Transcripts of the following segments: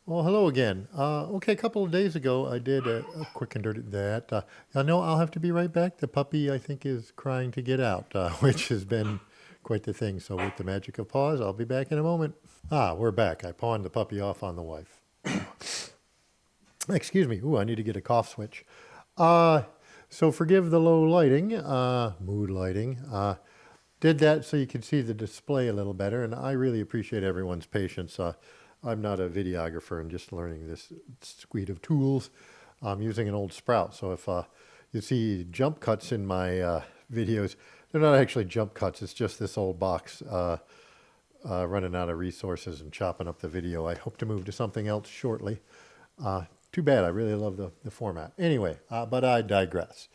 Well, hello again. Okay, a couple of days ago, I did a quick and dirty that. I know I'll have to be right back. The puppy, I think, is crying to get out, which has been quite the thing. So, with the magic of pause, I'll be back in a moment. Ah, we're back. I pawned the puppy off on the wife. Excuse me. Ooh, I need to get a cough switch. Uh, so, forgive the low lighting, mood lighting. Did that so you could see the display a little better, and I really appreciate everyone's patience. I'm not a videographer and just learning this suite of tools. I'm using an old Sprout, so if you see jump cuts in my videos, they're not actually jump cuts. It's just this old box running out of resources and chopping up the video. I hope to move to something else shortly. Too bad. I really love the format. Anyway, but I digress.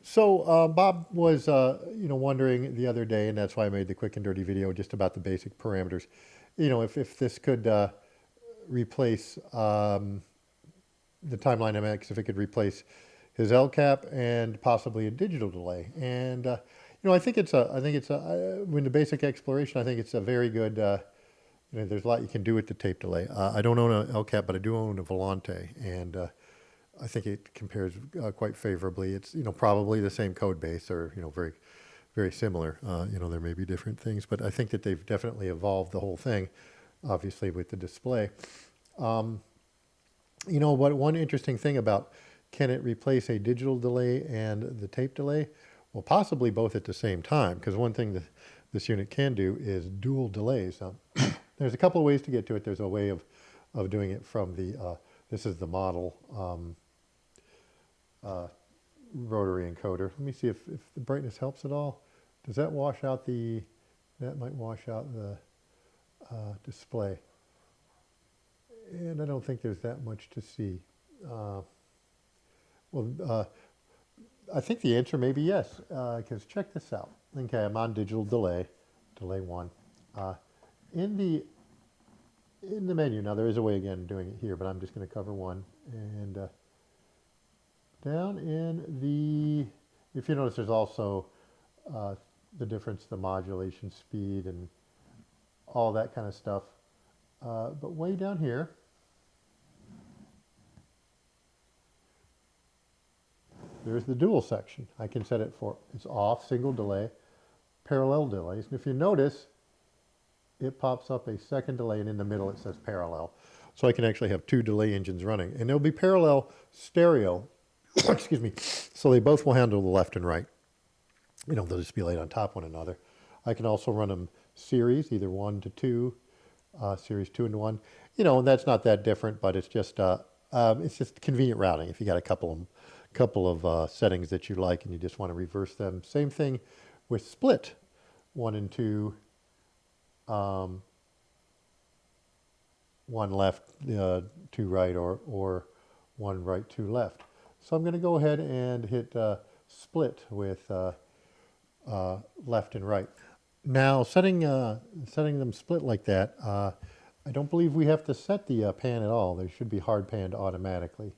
So Bob was, wondering the other day, and that's why I made the quick and dirty video just about the basic parameters. If this could replace the Timeline MX, if it could replace his L cap and possibly a digital delay. And when the basic exploration, I think it's a very good. There's a lot you can do with the tape delay. I don't own an L cap, but I do own a Volante, and I think it compares quite favorably. It's probably the same code base, or very very similar. There may be different things, but I think that they've definitely evolved the whole thing, obviously with the display. What one interesting thing about, can it replace a digital delay and the tape delay? Well, possibly both at the same time, because one thing that this unit can do is dual delays. There's a couple of ways to get to it. There's a way of doing it from the, this is the model rotary encoder. Let me see if the brightness helps at all. Does that wash out that might wash out the display. And I don't think there's that much to see. I think the answer may be yes, because check this out. Okay, I'm on digital delay, delay one. In the menu, now there is a way again of doing it here, but I'm just going to cover one. And down in if you notice, there's also the difference, the modulation speed and all that kind of stuff. But way down here, there's the dual section. I can set it for, it's off, single delay, parallel delays. And if you notice, it pops up a second delay, and in the middle it says parallel. So I can actually have two delay engines running. And they'll be parallel stereo, excuse me, so they both will handle the left and right. They'll just be laid on top of one another. I can also run them series, either 1 to 2, series 2 and 1. And that's not that different, but it's just convenient routing. If you got a couple of settings that you like and you just want to reverse them. Same thing with split, 1 and 2, 1 left, 2 right, or 1 right, 2 left. So I'm going to go ahead and hit split with left and right. Now, setting them split like that, I don't believe we have to set the pan at all. They should be hard panned automatically.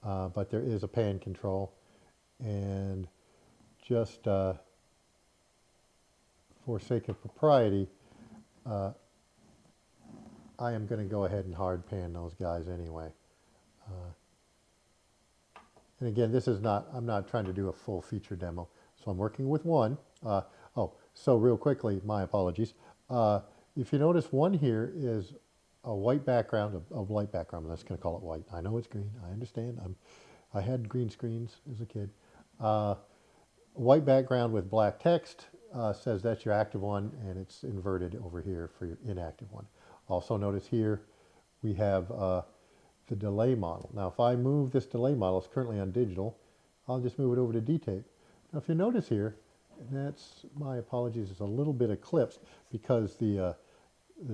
But there is a pan control, and just for sake of propriety, I am going to go ahead and hard pan those guys anyway. And again, I'm not trying to do a full feature demo, so I'm working with one. So real quickly, my apologies. If you notice, one here is a white background, a light background. I'm just going to call it white. I know it's green. I understand. I had green screens as a kid. White background with black text says that's your active one, and it's inverted over here for your inactive one. Also notice here we have the delay model. Now if I move this delay model, it's currently on digital, I'll just move it over to dTape. Now if you notice here, and that's, my apologies, it's a little bit eclipsed because the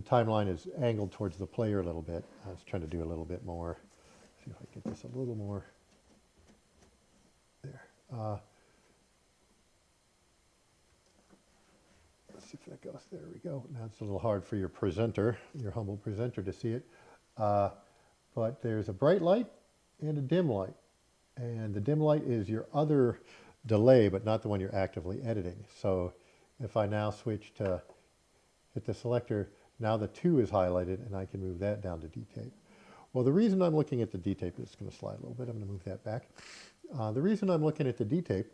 timeline is angled towards the player a little bit. I was trying to do a little bit more. See if I can get this a little more there. Let's see if that goes. There we go. Now it's a little hard for your presenter, your humble presenter, to see it. But there's a bright light and a dim light. And the dim light is your other delay, but not the one you're actively editing. So if I now switch to hit the selector, Now the 2 is highlighted, and I can move that down to dTape. Well, the reason I'm looking at the dTape is going to slide a little bit. I'm going to move that back. The reason I'm looking at the dTape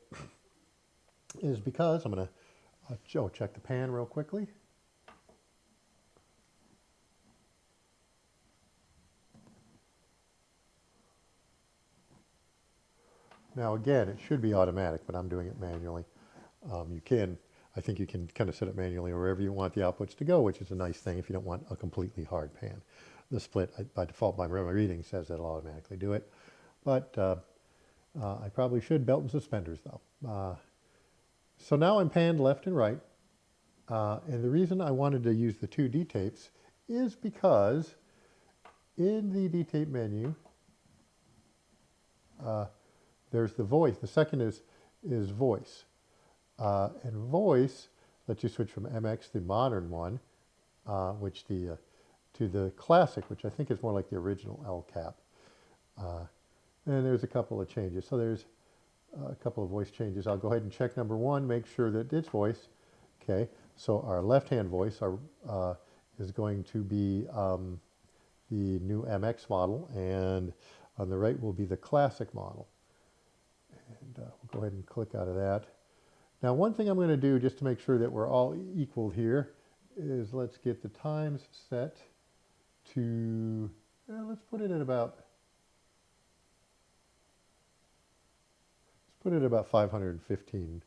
is because I'm going to check the pan real quickly. Now again, it should be automatic, but I'm doing it manually. I think you can kind of set it manually wherever you want the outputs to go, which is a nice thing if you don't want a completely hard pan. The split, by default, my reading says that it'll automatically do it. But I probably should belt and suspenders though. So now I'm panned left and right. And the reason I wanted to use the 2 dTapes is because in the dTape menu, there's the voice. The second is voice. And voice lets you switch from MX, the modern one, to the classic, which I think is more like the original L cap. And there's a couple of changes. So there's a couple of voice changes. I'll go ahead and check number 1, make sure that it's voice. Okay, so our left-hand voice is going to be the new MX model, and on the right will be the classic model. And we'll go ahead and click out of that. Now, one thing I'm going to do just to make sure that we're all equal here is let's get the times set to, let's put it at about 515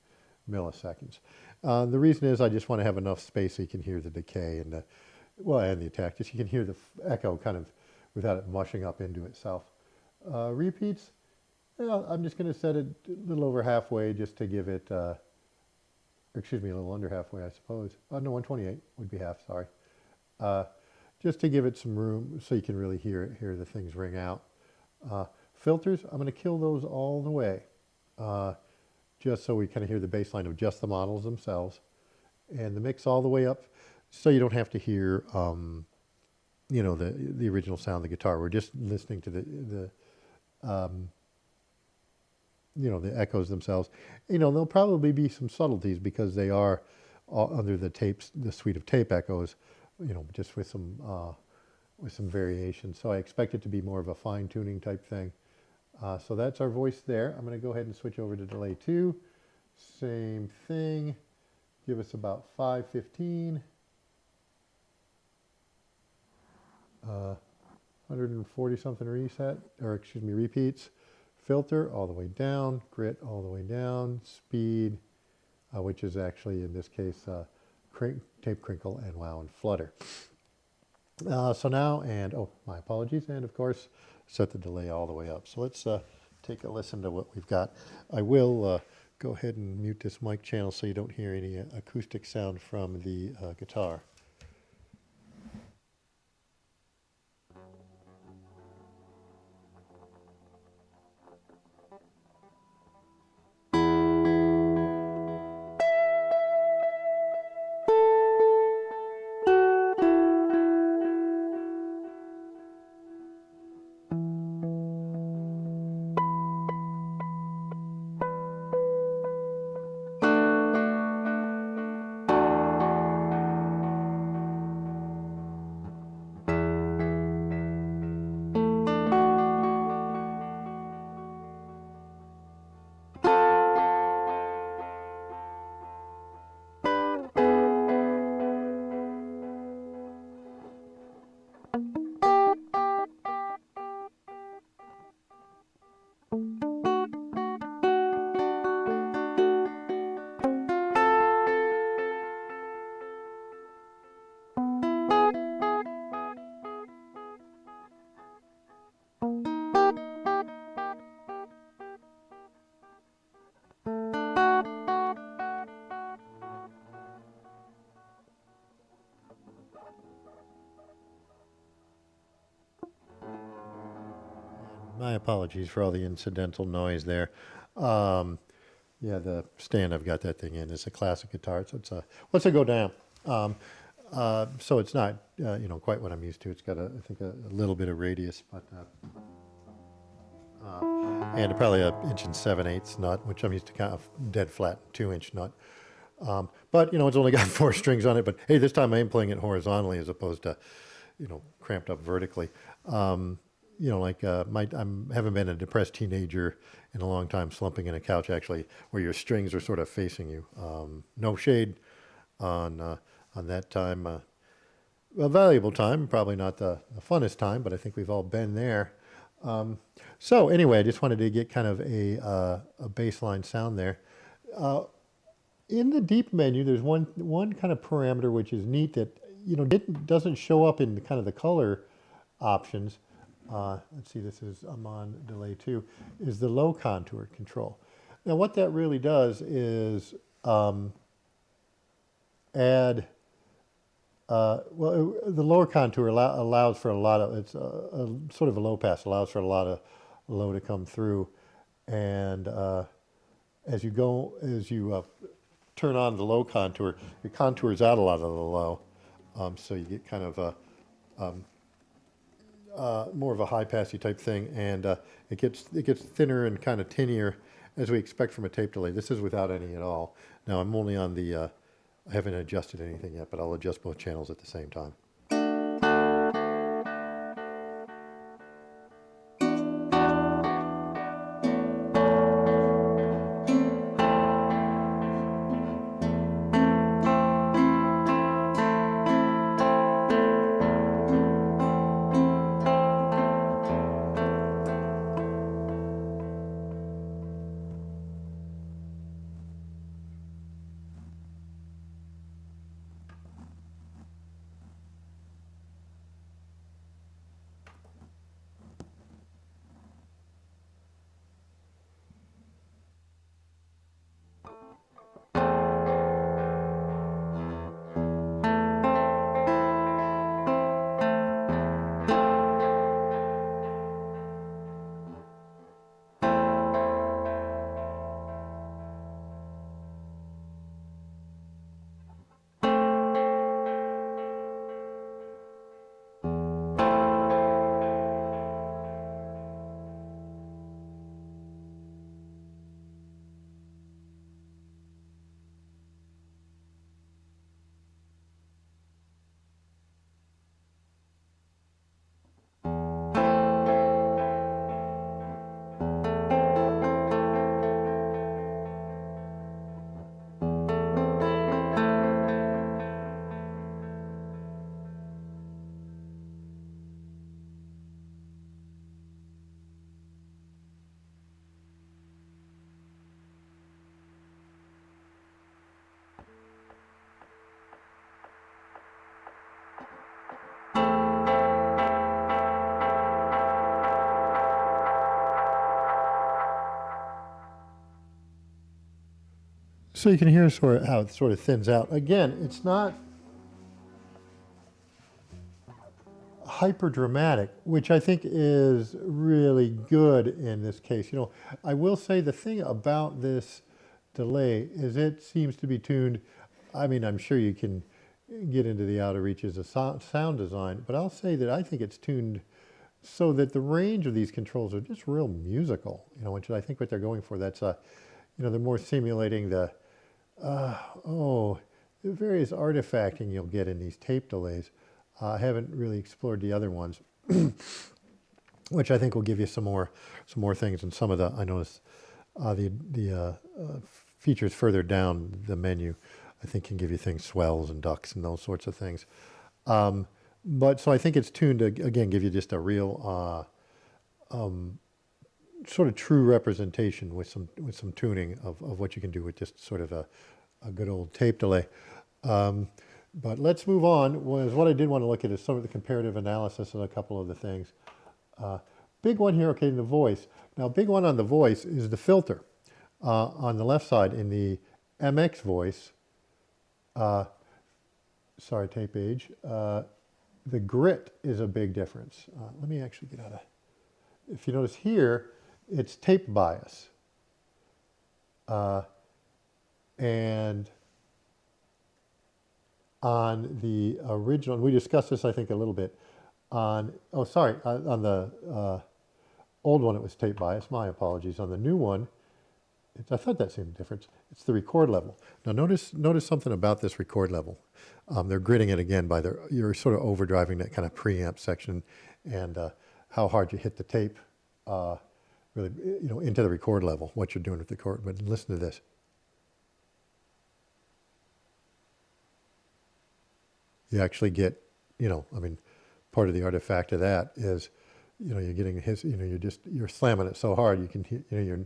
milliseconds. The reason is I just want to have enough space so you can hear the decay and the attack. Just you can hear the echo kind of without it mushing up into itself. Repeats, I'm just going to set it a little over halfway just to give it, excuse me, a little under halfway, I suppose. No, 128 would be half, sorry. Just to give it some room so you can really hear the things ring out. Filters, I'm going to kill those all the way. Just so we kind of hear the bass line of just the models themselves, and the mix all the way up, so you don't have to hear, the original sound of the guitar. We're just listening to the echoes themselves. There'll probably be some subtleties because they are under the suite of tape echoes, just with some variation. So I expect it to be more of a fine-tuning type thing. So that's our voice there. I'm going to go ahead and switch over to delay 2. Same thing. Give us about 515. 140 something repeats. Filter all the way down. Grit all the way down. Speed, which is actually in this case tape crinkle and wow and flutter. So now, and my apologies, and of course set the delay all the way up. So let's take a listen to what we've got. I will go ahead and mute this mic channel so you don't hear any acoustic sound from the guitar. My apologies for all the incidental noise there. Yeah, the stand I've got that thing in is a classic guitar, so it's let's say go down. So it's not quite what I'm used to. It's got I think a little bit of radius, but and probably an 1 7/8 nut, which I'm used to kind of dead flat 2-inch nut. But, you know, it's only got 4 strings on it. But hey, this time I am playing it horizontally as opposed to, you know, cramped up vertically. You know, like haven't been a depressed teenager in a long time, slumping in a couch actually, where your strings are sort of facing you. No shade on that time. A valuable time, probably not the funnest time, but I think we've all been there. So anyway, I just wanted to get kind of a baseline sound there. In the deep menu, there's one kind of parameter which is neat that doesn't show up in kind of the color options. Let's see, I'm on delay 2. Is the low contour control. Now, what that really does is add. The lower contour allows for a lot of, it's a sort of a low pass, allows for a lot of low to come through. And as you turn on the low contour, it contours out a lot of the low. So you get kind of more of a high passy type thing. And it gets thinner and kind of tinier as we expect from a tape delay. This is without any at all. Now I'm only on the, I haven't adjusted anything yet, but I'll adjust both channels at the same time. So you can hear how it sort of thins out. Again, it's not hyper dramatic, which I think is really good in this case. You know, I will say the thing about this delay is it seems to be tuned. I mean, I'm sure you can get into the outer reaches of sound design, but I'll say that I think it's tuned so that the range of these controls are just real musical, you know, which I think what they're going for. That's they're more simulating the various artifacting you'll get in these tape delays. I haven't really explored the other ones, which I think will give you some more things. And some of the, I noticed the features further down the menu, I think can give you things, swells and ducks and those sorts of things. But so I think it's tuned to, again, give you just a real sort of true representation with some tuning of what you can do with just sort of a good old tape delay. But let's move on. What I did want to look at is some of the comparative analysis of a couple of the things. Big one here, okay, in the voice. Now, big one on the voice is the filter. On the left side in the MX voice, sorry, tape age, the grit is a big difference. Let me actually get out of, if you notice here, it's tape bias. And on the original, and we discussed this, I think, a little bit, on the old one it was tape bias, my apologies. On the new one, I thought that seemed difference. It's the record level. Now notice something about this record level. They're gridding it again by you're sort of overdriving that kind of preamp section, and how hard you hit the tape, really, into the record level. What you're doing with the record. But listen to this. You actually get, I mean, part of the artifact of that is, you're getting you're slamming it so hard you can, you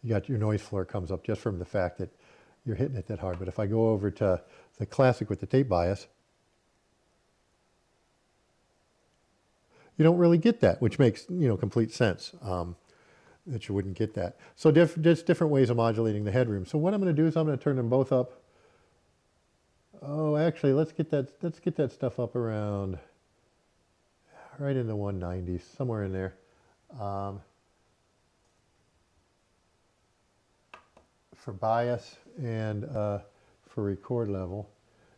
got your noise floor comes up just from the fact that you're hitting it that hard. But if I go over to the classic with the tape bias, you don't really get that, which makes, complete sense, that you wouldn't get that. So just different ways of modulating the headroom. So what I'm going to do is I'm going to turn them both up. Oh, actually, let's get that stuff up around right in the 190s, somewhere in there. For bias and for record level.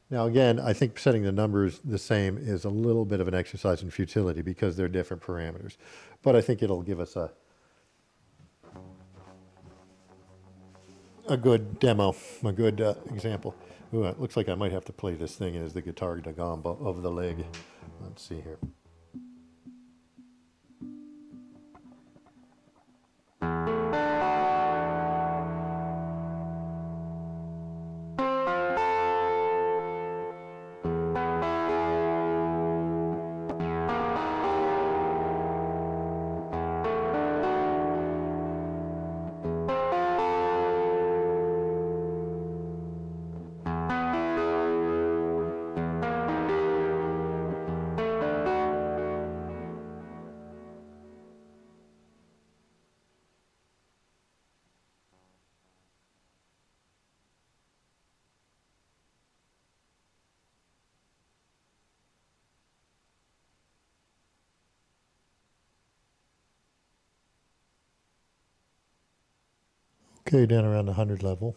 Now again, I think setting the numbers the same is a little bit of an exercise in futility because they're different parameters. But I think it'll give us a good demo, a good example. Ooh, it looks like I might have to play this thing as the guitar da gamba of the leg. Let's see here. Okay, down around the 100 level.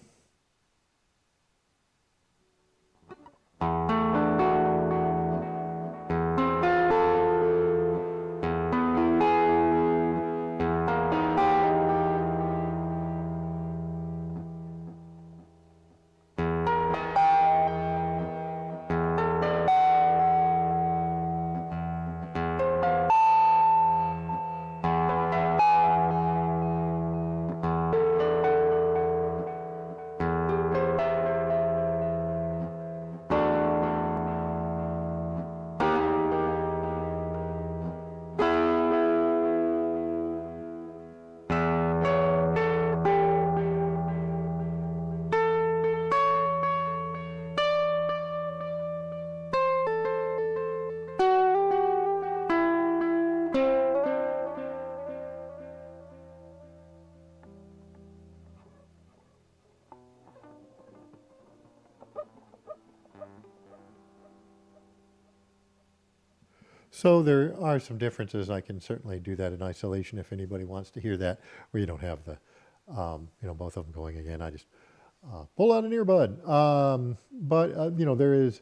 So there are some differences. I can certainly do that in isolation if anybody wants to hear that, where you don't have the, both of them going again. I just pull out an earbud. But there is,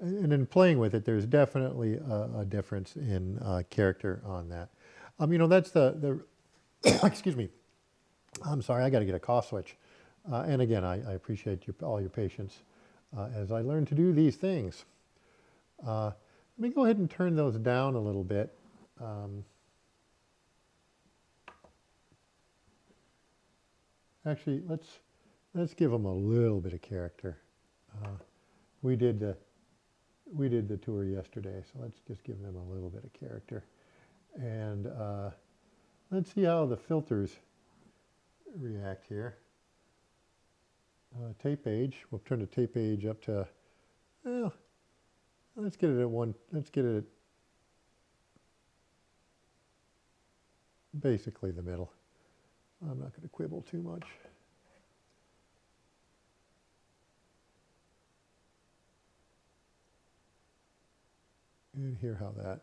and in playing with it, there's definitely a difference in character on that. That's the excuse me. I'm sorry, I got to get a cough switch. And again, I appreciate all your patience as I learn to do these things. Let me go ahead and turn those down a little bit. Actually, let's give them a little bit of character. We did the tour yesterday, so let's just give them a little bit of character. And let's see how the filters react here. Tape age. We'll turn the tape age up to, well, let's get it at one. Let's get it at basically the middle. I'm not going to quibble too much. And hear how that.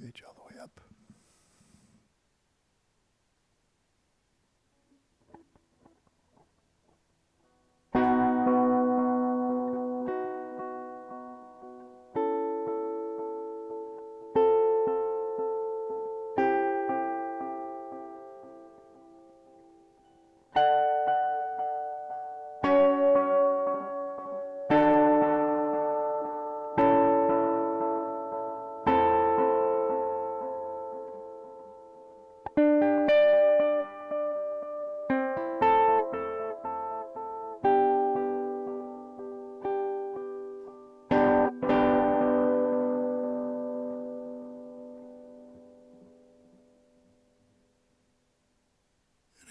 page all the way up.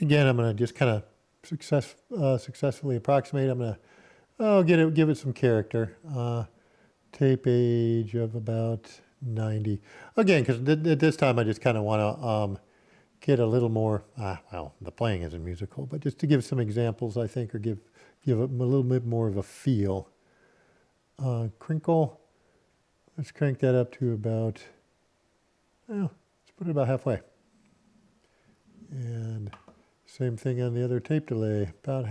Again, I'm going to just kind of successfully approximate. I'm going to give it some character. Tape age of about 90. Again, because at this time I just kind of want to get a little more. Well, the playing isn't musical, but just to give some examples, I think, or give it a little bit more of a feel. Crinkle. Let's crank that up to about. Well, let's put it about halfway. And same thing on the other tape delay, about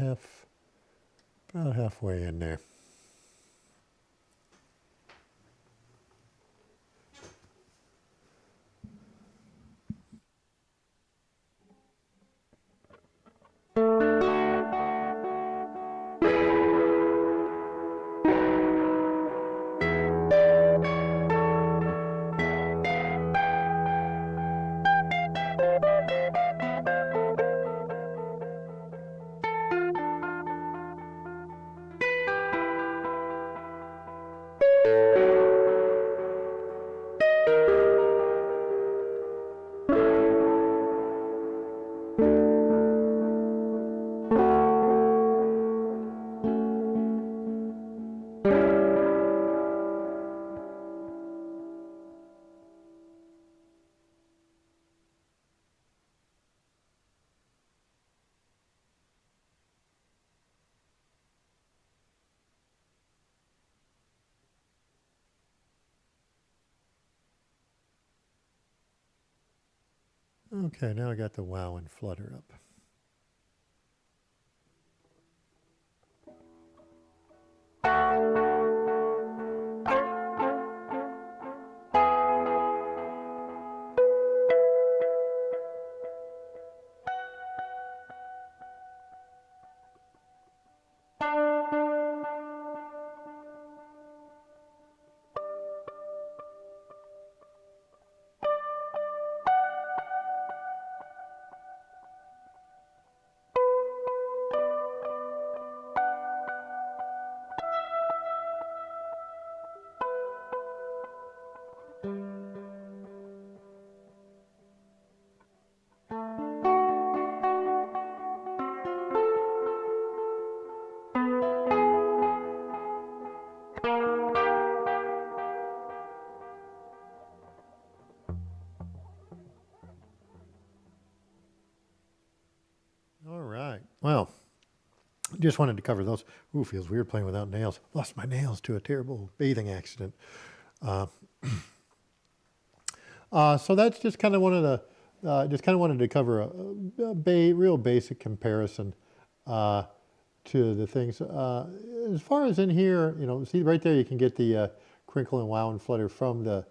halfway in there. Okay, now I got the wow and flutter up. All right. Well, just wanted to cover those. Ooh, feels weird playing without nails. Lost my nails to a terrible bathing accident. So that's just kind of one of the. Just kind of wanted to cover a real basic comparison to the things. As far as in here, see right there, you can get the crinkle and wow and flutter from the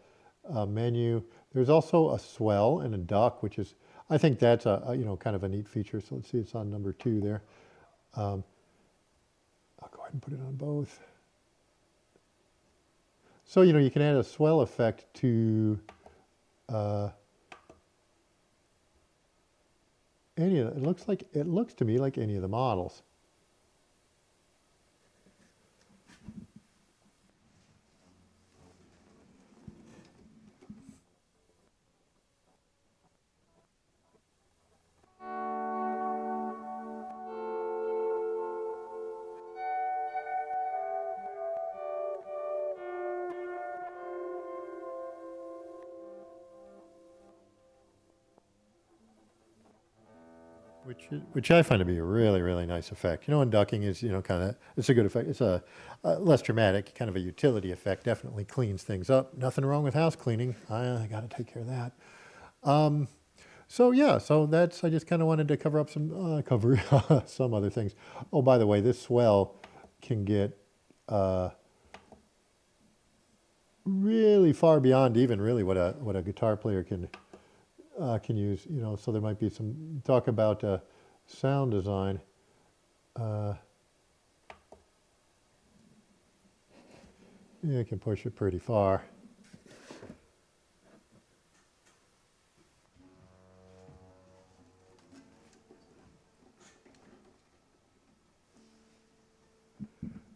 menu. There's also a swell and a duck, which is, I think that's a kind of a neat feature. So let's see, it's on number 2 there. I'll go ahead and put it on both. So you can add a swell effect to any of it looks to me like any of the models. which I find to be a really, really nice effect. You know, and ducking is, you know, kind of, it's a good effect. It's a less dramatic, kind of a utility effect. Definitely cleans things up. Nothing wrong with house cleaning. I got to take care of that. So yeah, so that's, I just kind of wanted to cover up cover some other things. Oh, by the way, this swell can get really far beyond even really what a guitar player can use. You know, so there might be some talk about sound design. Yeah, it can push it pretty far.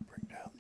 Bring down.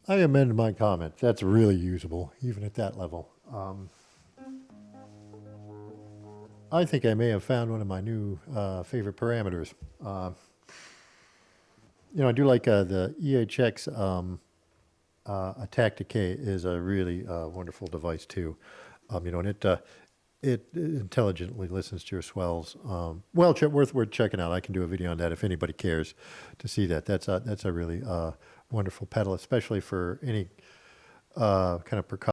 I amend my comment. That's really usable, even at that level. I think I may have found one of my new favorite parameters. You know, I do like the EHX Attack Decay is a really wonderful device too. You know, and it intelligently listens to your swells. Well, worth checking out. I can do a video on that if anybody cares to see that. That's a really wonderful pedal, especially for any kind of percussion.